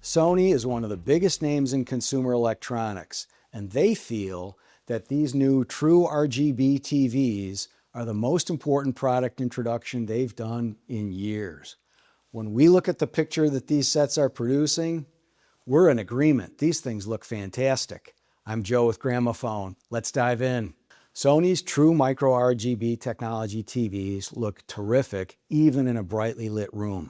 Sony is one of the biggest names in consumer electronics, and they feel that these new True RGB TVs are the most important product introduction they've done in years. When we look at the picture that these sets are producing, we're in agreement. These things look fantastic. I'm Joe with Gramophone. Let's dive in. Sony's True Micro RGB technology TVs look terrific even in a brightly lit room.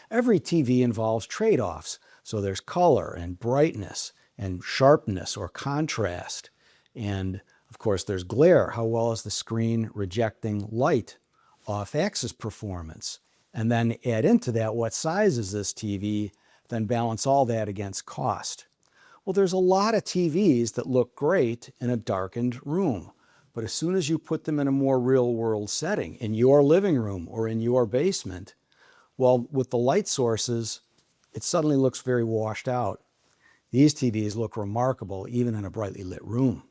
Every TV involves trade-offs, so there's color and brightness and sharpness or contrast. And of course there's glare. How well is the screen rejecting light? Off-axis performance. And then add into that what size is this TV, then balance all that against cost. Well, there's a lot of TVs that look great in a darkened room. But as soon as you put them in a more real-world setting, in your living room or in your basement, well, with the light sources, it suddenly looks very washed out. These TVs look remarkable even in a brightly lit room.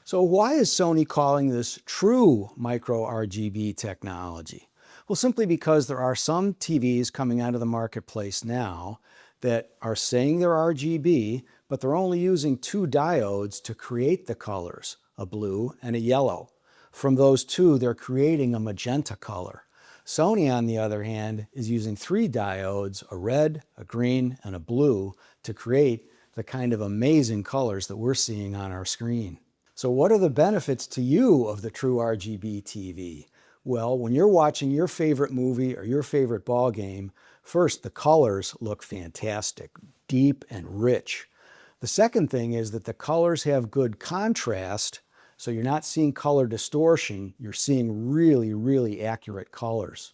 So why is Sony calling this True Micro RGB technology? Well, simply because there are some TVs coming out of the marketplace now that are saying they're RGB, but they're only using two diodes to create the colors, a blue and a yellow. From those two, they're creating a magenta color. Sony, on the other hand, is using three diodes, a red, a green, and a blue, to create the kind of amazing colors that we're seeing on our screen. So what are the benefits to you of the True RGB TV? Well, when you're watching your favorite movie or your favorite ball game, first, the colors look fantastic, deep and rich. The second thing is that the colors have good contrast, so you're not seeing color distortion, you're seeing really, really accurate colors.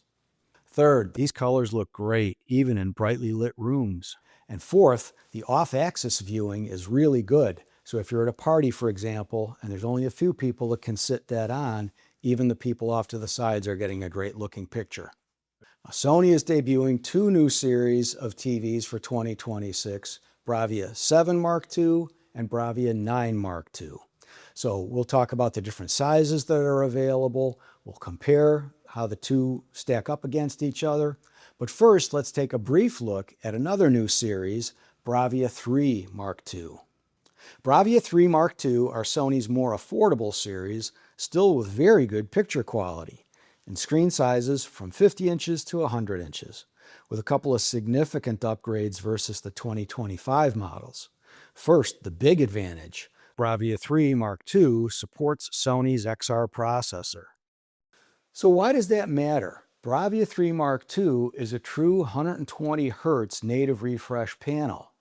Third, these colors look great, even in brightly lit rooms. And fourth, the off-axis viewing is really good. So if you're at a party, for example, and there's only a few people that can sit dead on, even the people off to the sides are getting a great looking picture. Sony is debuting two new series of TVs for 2026, BRAVIA 7 Mark II and BRAVIA 9 Mark II. So we'll talk about the different sizes that are available. We'll compare how the two stack up against each other. But first, let's take a brief look at another new series, BRAVIA 3 Mark II. BRAVIA 3 Mark II are Sony's more affordable series, still with very good picture quality, in screen sizes from 50 inches to 100 inches, with a couple of significant upgrades versus the 2025 models. First, the big advantage. BRAVIA 3 Mark II supports Sony's XR processor. So why does that matter? BRAVIA 3 Mark II is a true 120 Hz native refresh panel.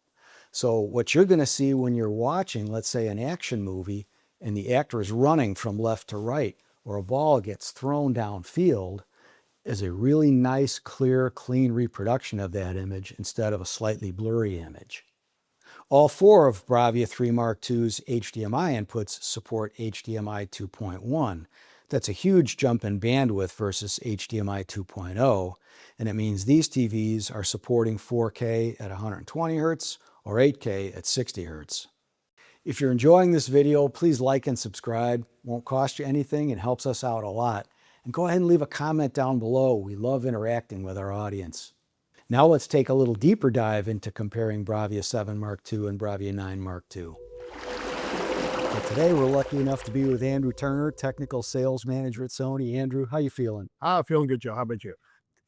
So what you're going to see when you're watching, let's say, an action movie, and the actor is running from left to right, or a ball gets thrown downfield, is a really nice, clear, clean reproduction of that image instead of a slightly blurry image. All four of BRAVIA 3 Mark II's HDMI inputs support HDMI 2.1. That's a huge jump in bandwidth versus HDMI 2.0, and it means these TVs are supporting 4K at 120 Hz or 8K at 60 Hz. If you're enjoying this video, please like and subscribe. It won't cost you anything, it helps us out a lot. And go ahead and leave a comment down below. We love interacting with our audience. Now let's take a little deeper dive into comparing BRAVIA 7 Mark II and BRAVIA 9 Mark II. So today we're lucky enough to be with Andrew Turner, Technical Sales Manager at Sony. Andrew, how you feeling? Feeling good, Joe. How about you?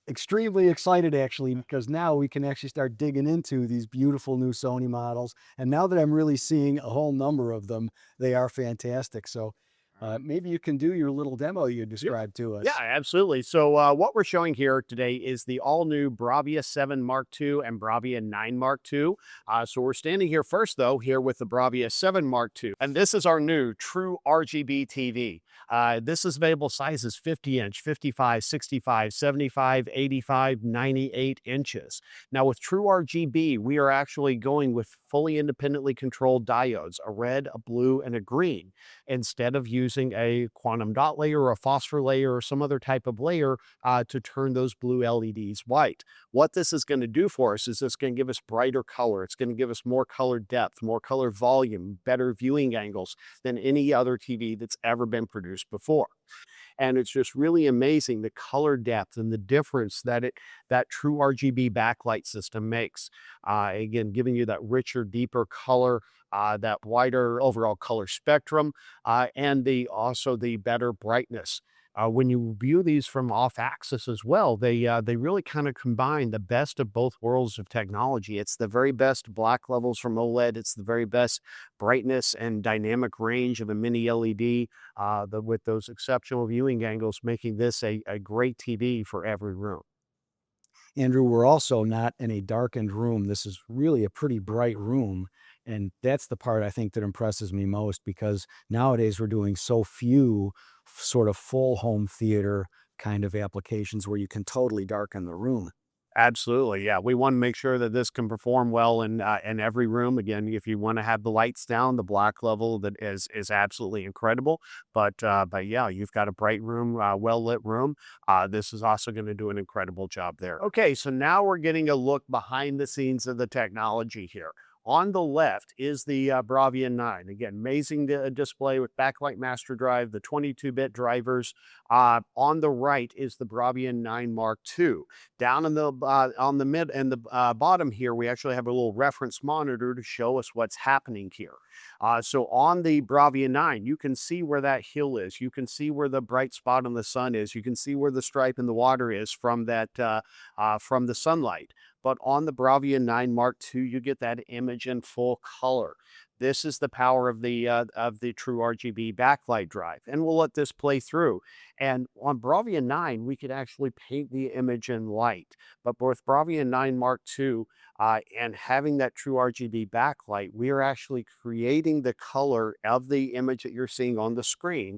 Extremely excited, actually, because now we can actually start digging into these beautiful new Sony models. And now that I'm really seeing a whole number of them, they are fantastic. So maybe you can do your little demo you described to us. Yeah, absolutely. So what we're showing here today is the all-new BRAVIA 7 Mark II and BRAVIA 9 Mark II. So we're standing here first, though, here with the BRAVIA 7 Mark II. And this is our new True RGB TV. This is available sizes 50-inch, 55, 65, 75, 85, 98 inches. Now with True RGB, we are actually going with fully independently controlled diodes, a red, a blue, and a green, instead of using a quantum dot layer or a phosphor layer or some other type of layer to turn those blue LEDs white. What this is going to do for us is it's going to give us brighter color. It's going to give us more color depth, more color volume, better viewing angles than any other TV that's ever been produced before. And it's just really amazing the color depth and the difference that true RGB backlight system makes. Again, giving you that richer, deeper color, that wider overall color spectrum, and also the better brightness. When you view these from off axis as well, they really kind of combine the best of both worlds of technology. It's the very best black levels from OLED. It's the very best brightness and dynamic range of a mini LED, with those exceptional viewing angles, making this a great TV for every room. Andrew, we're also not in a darkened room. This is really a pretty bright room. And that's the part I think that impresses me most, because nowadays we're doing so few sort of full home theater kind of applications where you can totally darken the room. Absolutely, yeah. We want to make sure that this can perform well in every room. Again, if you want to have the lights down, the black level that is absolutely incredible. But yeah, you've got a bright room, well lit room. This is also going to do an incredible job there. Okay, so now we're getting a look behind the scenes of the technology here. On the left is the BRAVIA 9. Again, amazing display with backlight master drive, the 22-bit drivers. On the right is the BRAVIA 9 Mark II. Down in the on the mid and the bottom here, we actually have a little reference monitor to show us what's happening here. So on the BRAVIA 9, you can see where that hill is. You can see where the bright spot on the sun is. You can see where the stripe in the water is from from the sunlight. But on the BRAVIA 9 Mark II, you get that image in full color. This is the power of the True RGB backlight drive, and we'll let this play through. And on BRAVIA 9, we could actually paint the image in light. But both BRAVIA 9 Mark II and having that True RGB backlight, we are actually creating the color of the image that you're seeing on the screen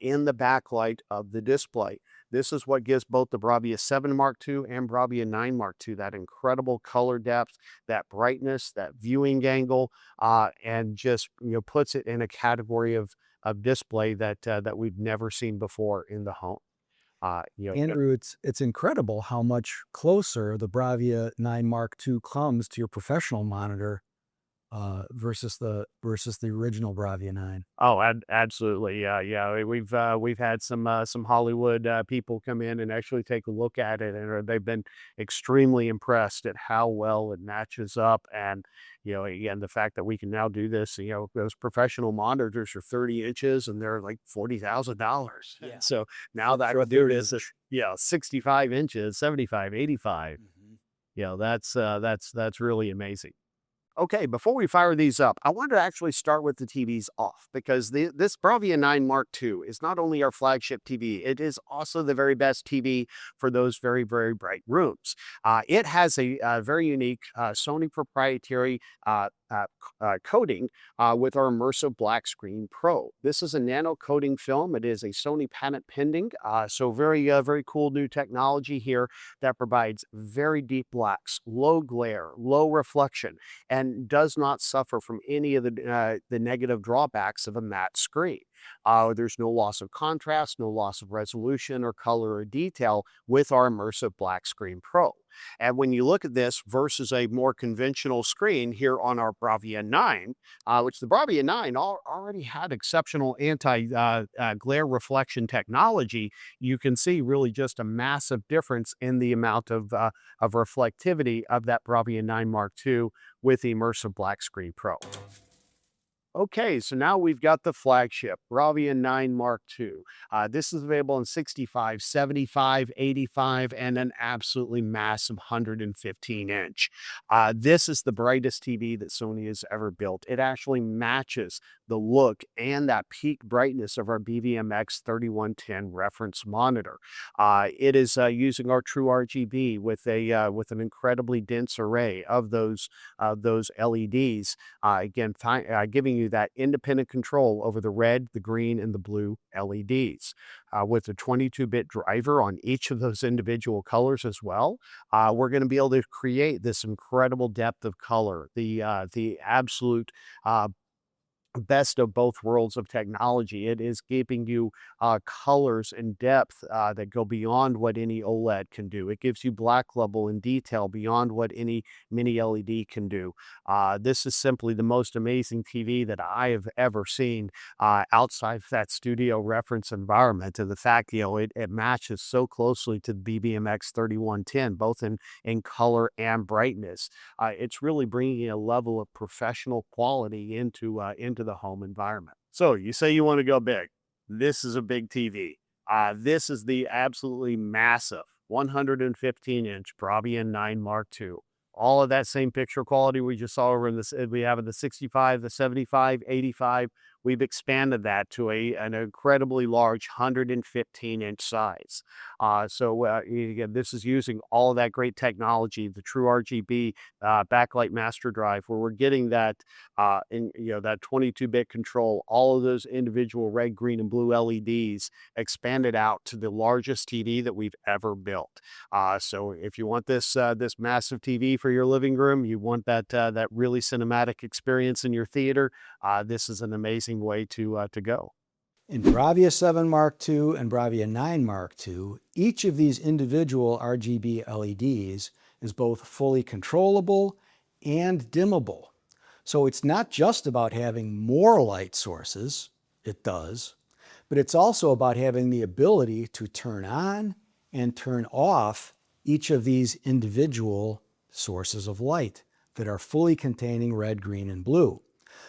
in the backlight of the display. This is what gives both the BRAVIA 7 Mark II and BRAVIA 9 Mark II that incredible color depth, that brightness, that viewing angle, and just puts it in a category of display that we've never seen before in the home. Andrew, it's incredible how much closer the BRAVIA 9 Mark II comes to your professional monitor versus the original BRAVIA 9. Oh, absolutely. Yeah, yeah. We've had some Hollywood people come in and actually take a look at it, and they've been extremely impressed at how well it matches up. And again, the fact that we can now do this, those professional monitors are 30 inches and they're like $40,000. Yeah. So now that I For a can do 30 this, inch. 65 inches, 75, 85. Mhm. That's really amazing. Okay, before we fire these up, I wanted to actually start with the TVs off, because this BRAVIA 9 Mark II is not only our flagship TV, it is also the very best TV for those very, very bright rooms. It has a very unique Sony proprietary coating with our Immersive Black Screen Pro. This is a nano coating film. It is a Sony patent pending, so very cool new technology here that provides very deep blacks, low glare, low reflection, and does not suffer from any of the negative drawbacks of a matte screen. There's no loss of contrast, no loss of resolution or color or detail with our Immersive Black Screen Pro. And when you look at this versus a more conventional screen here on our BRAVIA 9, which the BRAVIA 9 already had exceptional anti-glare reflection technology, you can see really just a massive difference in the amount of reflectivity of that BRAVIA 9 Mark II with the Immersive Black Screen Pro. Okay, so now we've got the flagship BRAVIA 9 Mark II. This is available in 65, 75, 85, and an absolutely massive 115-inch. This is the brightest TV that Sony has ever built. It actually matches the look and that peak brightness of our BVMX 3110 reference monitor. It is using our True RGB with an incredibly dense array of those LEDs. Again, giving you that independent control over the red, the green, and the blue LEDs. With a 22-bit driver on each of those individual colors as well, we're going to be able to create this incredible depth of color, the absolute best of both worlds of technology. It is giving you colors and depth that go beyond what any OLED can do. It gives you black level and detail beyond what any mini LED can do. This is simply the most amazing TV that I have ever seen outside of that studio reference environment. And the fact, it matches so closely to the BBMX 3110, both in color and brightness. It's really bringing a level of professional quality into the home environment. So you say you want to go big. This is a big TV. This is the absolutely massive 115-inch Bravia 9 Mark II. All of that same picture quality we just saw over in this, we have in the 65, the 75, 85. We've expanded that to an incredibly large 115-inch size. Again, this is using all of that great technology, the True RGB backlight master drive, where we're getting that that 22-bit control, all of those individual red, green, and blue LEDs expanded out to the largest TV that we've ever built. So if you want this massive TV for your living room, you want that really cinematic experience in your theater, this is an amazing way to go. In BRAVIA 7 Mark II and BRAVIA 9 Mark II, each of these individual RGB LEDs is both fully controllable and dimmable. So it's not just about having more light sources, it does, but it's also about having the ability to turn on and turn off each of these individual sources of light that are fully containing red, green, and blue.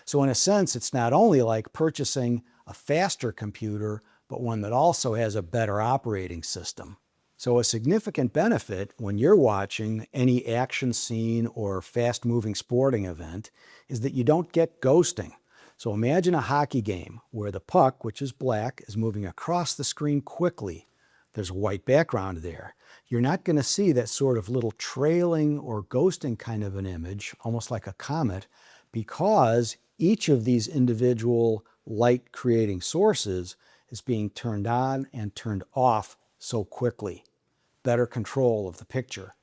So in a sense, it's not only like purchasing a faster computer, but one that also has a better operating system. So a significant benefit when you're watching any action scene or fast-moving sporting event is that you don't get ghosting. So imagine a hockey game where the puck, which is black, is moving across the screen quickly. There's a white background there. You're not going to see that sort of little trailing or ghosting kind of an image, almost like a comet, because each of these individual light-creating sources is being turned on and turned off so quickly. Better control of the picture.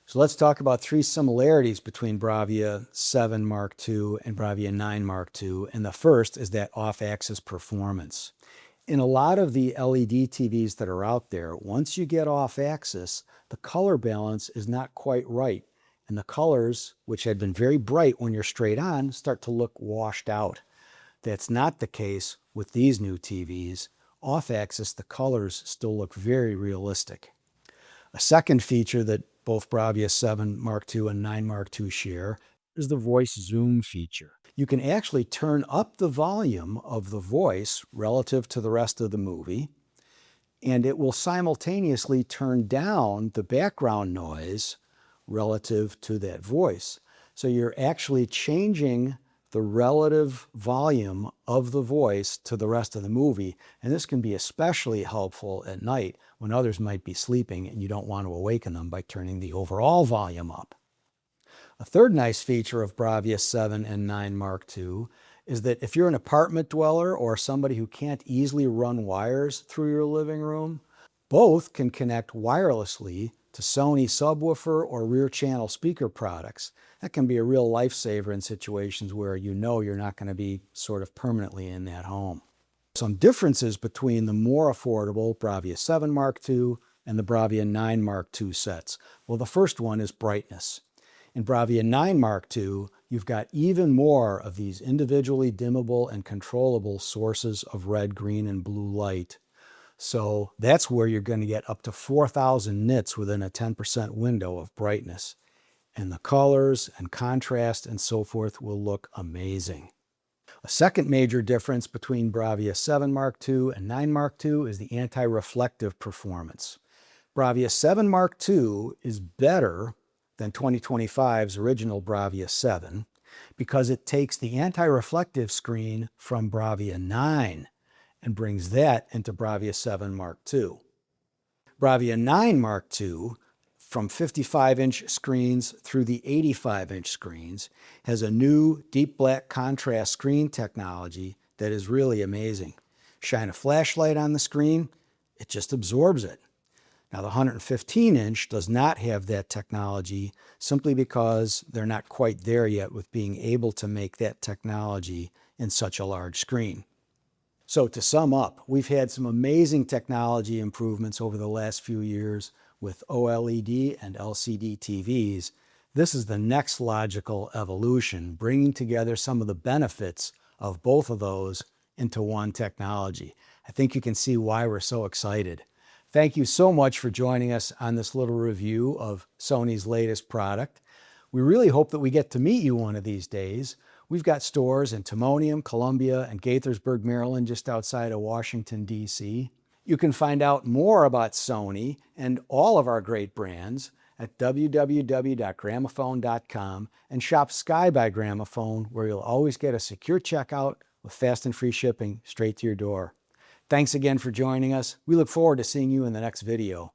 So let's talk about three similarities between BRAVIA 7 Mark II and BRAVIA 9 Mark II, and the first is that off-axis performance. In a lot of the LED TVs that are out there, once you get off-axis, the color balance is not quite right, and the colors, which had been very bright when you're straight on, start to look washed out. That's not the case with these new TVs. Off-axis, the colors still look very realistic. A second feature that both BRAVIA 7 Mark II and 9 Mark II share is the voice zoom feature. You can actually turn up the volume of the voice relative to the rest of the movie, and it will simultaneously turn down the background noise relative to that voice. So you're actually changing the relative volume of the voice to the rest of the movie, and this can be especially helpful at night when others might be sleeping and you don't want to awaken them by turning the overall volume up. A third nice feature of BRAVIA 7 and 9 Mark II is that if you're an apartment dweller or somebody who can't easily run wires through your living room, both can connect wirelessly to Sony subwoofer or rear channel speaker products. That can be a real lifesaver in situations where you know you're not going to be sort of permanently in that home. Some differences between the more affordable BRAVIA 7 Mark II and the BRAVIA 9 Mark II sets. Well, the first one is brightness. In BRAVIA 9 Mark II, you've got even more of these individually dimmable and controllable sources of red, green, and blue light. So that's where you're going to get up to 4,000 nits within a 10% window of brightness. And the colors and contrast and so forth will look amazing. A second major difference between BRAVIA 7 Mark II and 9 Mark II is the anti-reflective performance. BRAVIA 7 Mark II is better than 2025's original BRAVIA 7 because it takes the anti-reflective screen from BRAVIA 9 and brings that into BRAVIA 7 Mark II. BRAVIA 9 Mark II, from 55-inch screens through the 85-inch screens, has a new deep black contrast screen technology that is really amazing. Shine a flashlight on the screen, it just absorbs it. Now, the 115-inch does not have that technology simply because they're not quite there yet with being able to make that technology in such a large screen. So to sum up, we've had some amazing technology improvements over the last few years with OLED and LCD TVs. This is the next logical evolution, bringing together some of the benefits of both of those into one technology. I think you can see why we're so excited. Thank you so much for joining us on this little review of Sony's latest product. We really hope that we get to meet you one of these days. We've got stores in Timonium, Columbia, and Gaithersburg, Maryland, just outside of Washington, D.C. You can find out more about Sony and all of our great brands at www.gramophone.com and shop Sky by Gramophone, where you'll always get a secure checkout with fast and free shipping straight to your door. Thanks again for joining us. We look forward to seeing you in the next video.